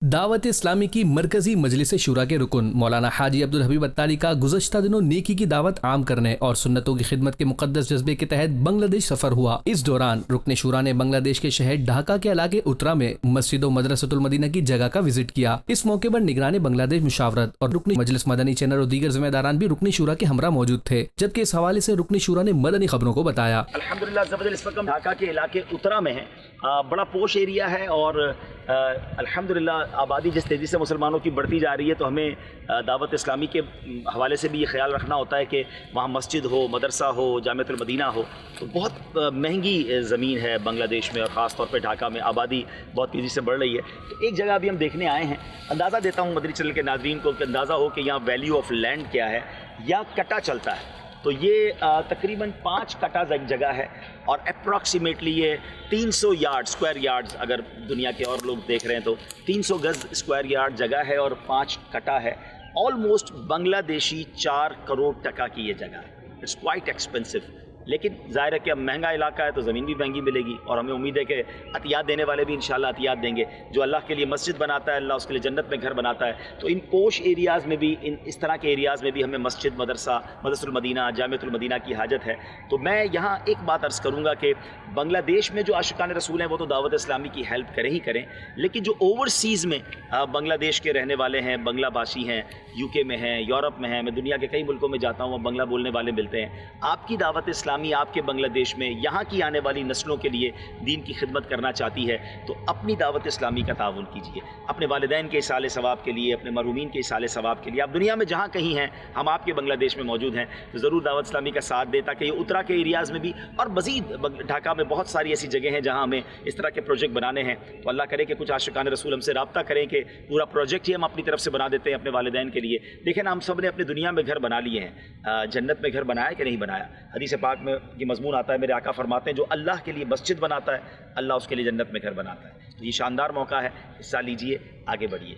दावत इस्लामी की मरकजी मजलिस शुरा के रुकन मौलाना हाजी अब्दुल हबीब अत्तारी का गुज़श्ता दिनों नेकी की दावत आम करने और सुन्नतों की खिदमत के मुकद्दस जज्बे के तहत बांग्लादेश सफ़र हुआ। इस दौरान रुकन शुरा ने बांग्लादेश के शहर ढाका के इलाके उत्तरा में मस्जिद व मदरसतुल मदीना की जगह का विजिट किया। इस मौके पर निगरान बांग्लादेश मुशावरत और रुकन मजलिस मदनी चैनल और दीगर जिम्मेदारान भी रुकन शुरा के हमरा मौजूद थे, जबकि इस हवाले से रुकन शुरा ने मदनी खबरों को बताया। अल्हम्दुलिल्लाह ज़बरदस्त इस वक्त ढाका के इलाके उत्तरा में है, बड़ा पोश एरिया है और अल्हम्दुलिल्लाह आबादी जिस तेज़ी से मुसलमानों की बढ़ती जा रही है, तो हमें दावत इस्लामी के हवाले से भी ये ख्याल रखना होता है कि वहाँ मस्जिद हो, मदरसा हो, जामिअतुल मदीना हो। तो बहुत महंगी ज़मीन है बांग्लादेश में और ख़ास तौर पे ढाका में आबादी बहुत तेज़ी से बढ़ रही है। तो एक जगह अभी हम देखने आए हैं, अंदाज़ा देता हूँ मदनी चैनल के नाज़रीन को कि अंदाज़ा हो कि यहाँ वैल्यू ऑफ लैंड क्या है या कटा चलता है। तो ये तकरीबन 5 कटा जगह है और अप्रॉक्सीमेटली ये 300 यार्ड स्क्वायर यार्ड्स, अगर दुनिया के और लोग देख रहे हैं तो 300 गज़ स्क्वायर यार्ड जगह है और 5 कटा है। ऑलमोस्ट बांग्लादेशी 4 करोड़ टका की ये जगह है। इट्स क्वाइट एक्सपेंसिव, लेकिन ज़ाहिर है कि अब महंगा इलाका है तो ज़मीन भी महंगी मिलेगी और हमें उम्मीद है कि अतियात देने वाले भी इंशाल्लाह अतियात देंगे। जो अल्लाह के लिए मस्जिद बनाता है, अल्लाह उसके लिए जन्नत में घर बनाता है। तो इन पोश एरियाज़ में भी, इस तरह के एरियाज़ में भी हमें मस्जिद, मदरसा, मदरसतुल मदीना, जामिअतुल मदीना की हाजत है। तो मैं यहाँ एक बात अर्ज़ करूँगा कि बांग्लादेश में जो आशिकान रसूल हैं वो तो दावत इस्लामी की हेल्प करें ही करें, लेकिन जो ओवरसीज़ में बांग्लादेश के रहने वाले हैं, बांग्ला भाषी हैं, यूके में हैं, यूरोप में हैं, मैं दुनिया के कई मुल्कों में जाता हूँ, वहाँ बांग्ला बोलने वाले मिलते हैं। आपकी दावत इस्लामी आपके बांग्लादेश में यहाँ की आने वाली नस्लों के लिए दीन की खिदमत करना चाहती है, तो अपनी दावत इस्लामी का ताउन कीजिए, अपने वालिदैन के इसाले सवाब के लिए, अपने मरहूमीन के इसाले सवाब के लिए। आप दुनिया में जहाँ कहीं हैं, हम आपके बांग्लादेश में मौजूद हैं, तो ज़रूर दावत इस्लामी का साथ दें, ताकि ये उत्तरा के एरियाज़ में भी और मज़ीद ढाका में बहुत सारी ऐसी जगह हैं जहाँ हमें इस तरह के प्रोजेक्ट बनाने हैं। तो अल्लाह करे कि कुछ आशिकान रसूल हमसे रब्ता करें कि पूरा प्रोजेक्ट ही हम अपनी तरफ से बना देते हैं अपने वालिदैन के लिए। देखें ना, हम सब ने अपनी दुनिया में घर बना लिए हैं, जन्नत में घर बनाया कि नहीं बनाया? हदीस पाक में ये मज़मून आता है, मेरे आका फरमाते हैं जो अल्लाह के लिए मस्जिद बनाता है, अल्लाह उसके लिए जन्नत में घर बनाता है। तो ये शानदार मौका है, हिस्सा लीजिए, आगे बढ़िए।